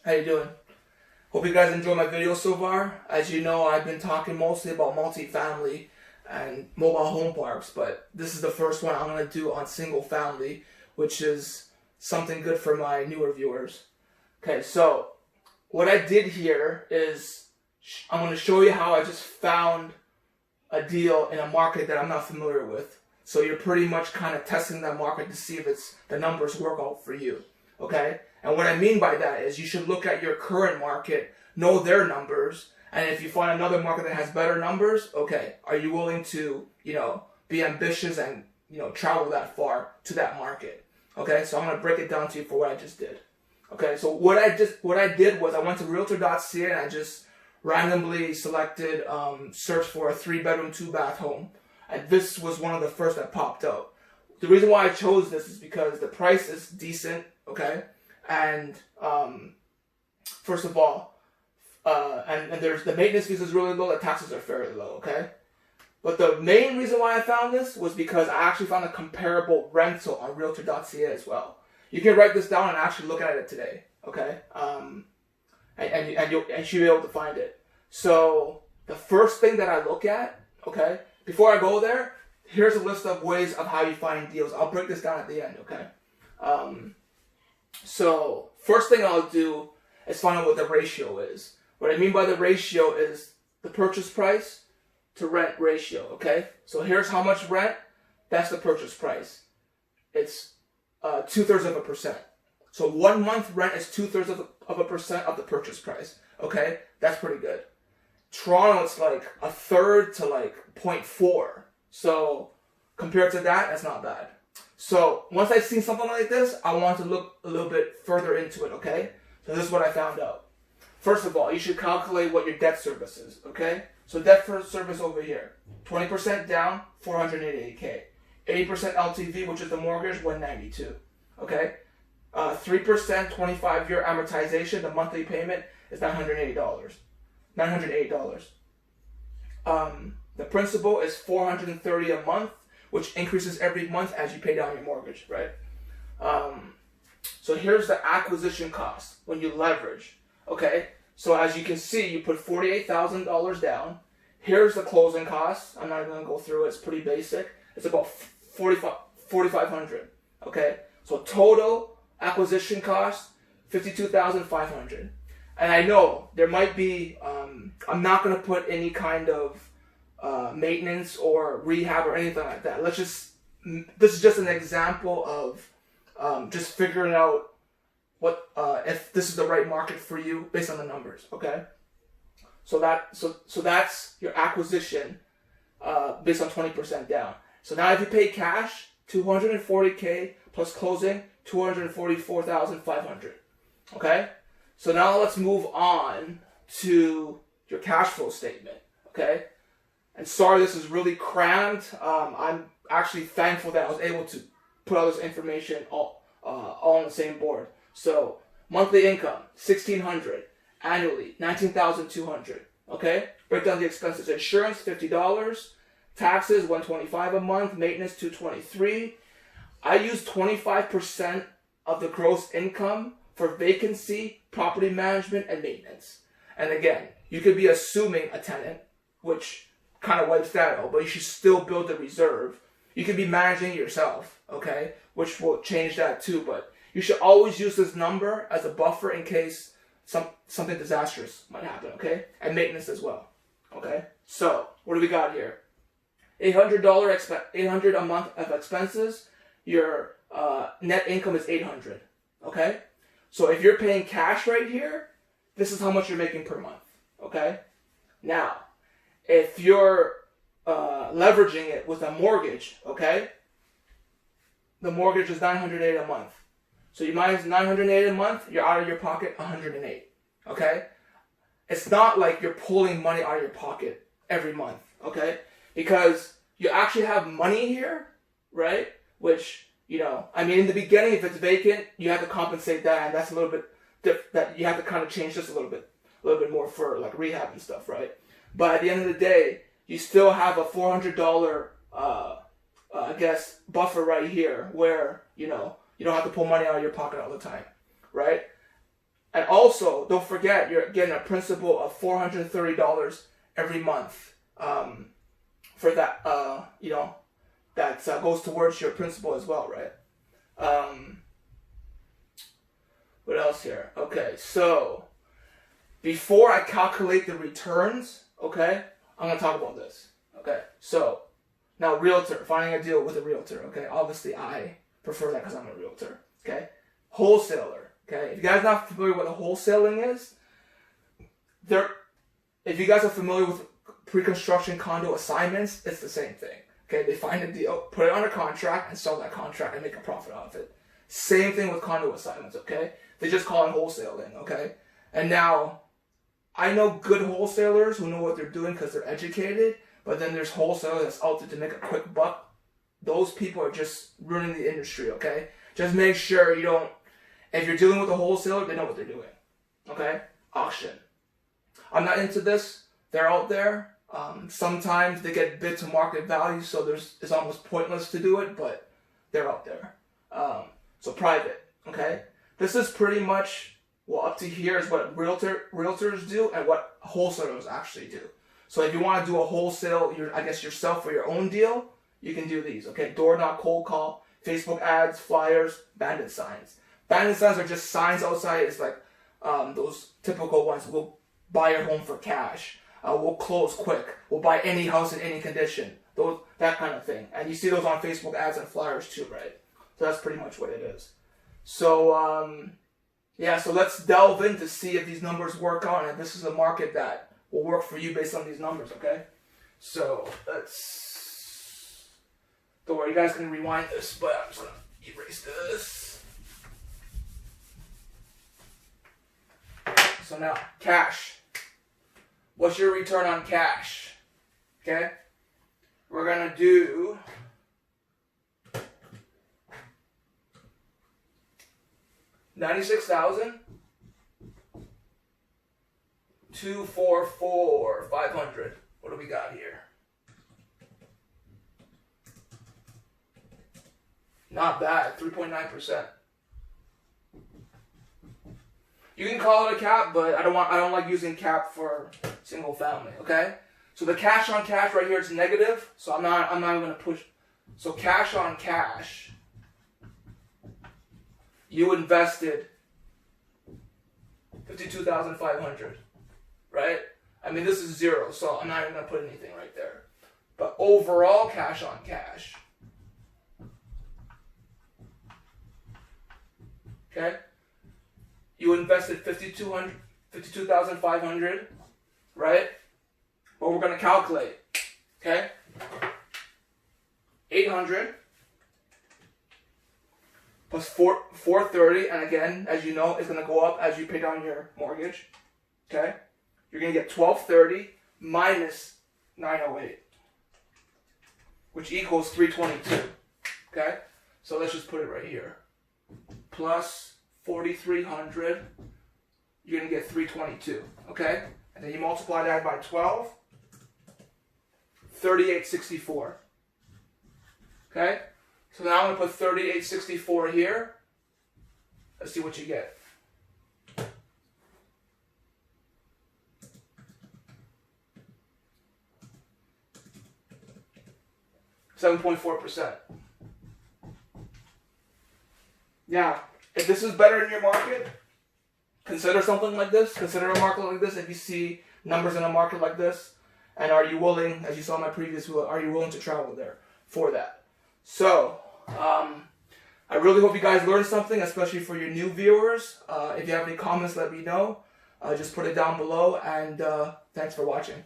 How you doing? Hope you guys enjoy my video so far. As you know, I've been talking mostly about multifamily and mobile home parks, but this is the first one I'm going to do on single family, which is something good for my newer viewers. Okay, so what I did here is I'm going to show you how I just found a deal in a market that I'm not familiar with. So you're pretty much kind of testing that market to see if the numbers work out for you. Okay? And what I mean by that is you should look at your current market, know their numbers, and if you find another market that has better numbers, okay, are you willing to, be ambitious and, travel that far to that market? Okay? So I'm going to break it down to you for what I just did. Okay? So what I did was I went to realtor.ca and I just randomly selected search for a 3-bedroom 2-bath home, and this was one of the first that popped up. The reason why I chose this is because the price is decent, okay, and first of all, and there's the maintenance fees is really low, the taxes are fairly low, okay. But the main reason why I found this was because I actually found a comparable rental on realtor.ca as well. You can write this down and actually look at it today, okay. And you should be able to find it. So the first thing that I look at, okay, before I go there, here's a list of ways of how you find deals. I'll break this down at the end, okay? So first thing I'll do is find out what the ratio is. What I mean by the ratio is the purchase price to rent ratio, okay? So here's how much rent. That's the purchase price. It's 2/3%. So 1 month rent is 2/3% of the purchase price. Okay, that's pretty good. Toronto, it's like 1/3 to like 0.4. So compared to that, that's not bad. So once I see something like this, I want to look a little bit further into it. Okay, so this is what I found out. First of all, you should calculate what your debt service is. Okay, so debt service over here, 20% down, 488K, 80% LTV, which is the mortgage, 192. Okay. 3% 25-year amortization, the monthly payment is $980. The principal is $430 a month, which increases every month as you pay down your mortgage, right? So here's the acquisition cost when you leverage, okay? So as you can see, you put $48,000 down. Here's the closing costs. I'm not even going to go through it. It's pretty basic. It's about $4,500, okay? So total acquisition cost, $52,500. And I know there might be, I'm not going to put any kind of maintenance or rehab or anything like that. This is just an example of just figuring out what, if this is the right market for you based on the numbers, okay? So that's your acquisition based on 20% down. So now if you pay cash, $240K plus closing, $244,500. Okay? So now let's move on to your cash flow statement. Okay? And sorry this is really crammed. I'm actually thankful that I was able to put all this information all on the same board. So monthly income, $1,600. Annually, $19,200. Okay? Break down the expenses. Insurance, $50. Taxes, $125 a month. Maintenance, $223. I use 25% of the gross income for vacancy, property management, and maintenance. And again, you could be assuming a tenant, which kind of wipes that out, but you should still build the reserve. You could be managing yourself, okay, which will change that too, but you should always use this number as a buffer in case something disastrous might happen, okay, and maintenance as well, okay. So what do we got here? $800 a month of expenses. Your net income is $800. Okay, so if you're paying cash right here, this is how much you're making per month. Okay, now if you're leveraging it with a mortgage, okay, the mortgage is $908 a month. So you minus $908 a month, you're out of your pocket $108. Okay, it's not like you're pulling money out of your pocket every month. Okay, because you actually have money here, right? Which, I mean, in the beginning, if it's vacant, you have to compensate that, and that's a little bit that you have to kind of change this a little bit more for like rehab and stuff, right? But at the end of the day, you still have a $400, I guess, buffer right here, where you don't have to pull money out of your pocket all the time, right? And also, don't forget, you're getting a principal of $430 every month for that, that goes towards your principal as well, right? What else here? Okay, so before I calculate the returns, okay, I'm going to talk about this. Okay, so now realtor, finding a deal with a realtor, okay? Obviously, I prefer that because I'm a realtor, okay? Wholesaler, okay? If you guys are not familiar with what wholesaling is, if you guys are familiar with pre-construction condo assignments, it's the same thing, okay? They find a deal, put it under contract, and sell that contract and make a profit out of it. Same thing with condo assignments, okay? They just call it wholesaling, okay? And now, I know good wholesalers who know what they're doing because they're educated, but then there's wholesalers that's out there to make a quick buck. Those people are just ruining the industry, okay? Just make sure you don't, if you're dealing with a wholesaler, they know what they're doing, okay? Auction. I'm not into this. They're out there. Sometimes they get bid to market value, so it's almost pointless to do it, but they're out there. So private, okay? This is pretty much, well, up to here is what realtors do and what wholesalers actually do. So if you want to do a wholesale, yourself for your own deal, you can do these, okay? Door knock, cold call, Facebook ads, flyers, bandit signs. Bandit signs are just signs outside. It's like those typical ones. We'll buy your home for cash. We'll close quick. We'll buy any house in any condition. That kind of thing. And you see those on Facebook ads and flyers too, right? So that's pretty much what it is. So, so let's delve in to see if these numbers work out and if this is a market that will work for you based on these numbers, okay? So, don't worry, you guys can rewind this, but I'm just going to erase this. So now, cash. What's your return on cash? Okay? We're going to do $96,000, 244, 500. What do we got here? Not bad, 3.9%. You can call it a cap, but I don't like using cap for single family, okay? So the cash on cash right here is negative, so I'm not going to push. So cash on cash, you invested $52,500, right? I mean, this is zero, so I'm not even going to put anything right there. But overall cash on cash, okay? You invested $52,500, right? But we're going to calculate, okay? 800 plus 430, and again, as you know, it's going to go up as you pay down your mortgage, okay? You're going to get 1230 minus 908, which equals 322, okay? So let's just put it right here. Plus 4,300, you're going to get 322, okay? And then you multiply that by 12, 3864, okay? So now I'm going to put 3864 here. Let's see what you get. 7.4%. Yeah, if this is better in your market, consider something like this. Consider a market like this if you see numbers in a market like this. And are you willing, as you saw in my previous video, are you willing to travel there for that? So, I really hope you guys learned something, especially for your new viewers. If you have any comments, let me know. Just put it down below, and thanks for watching.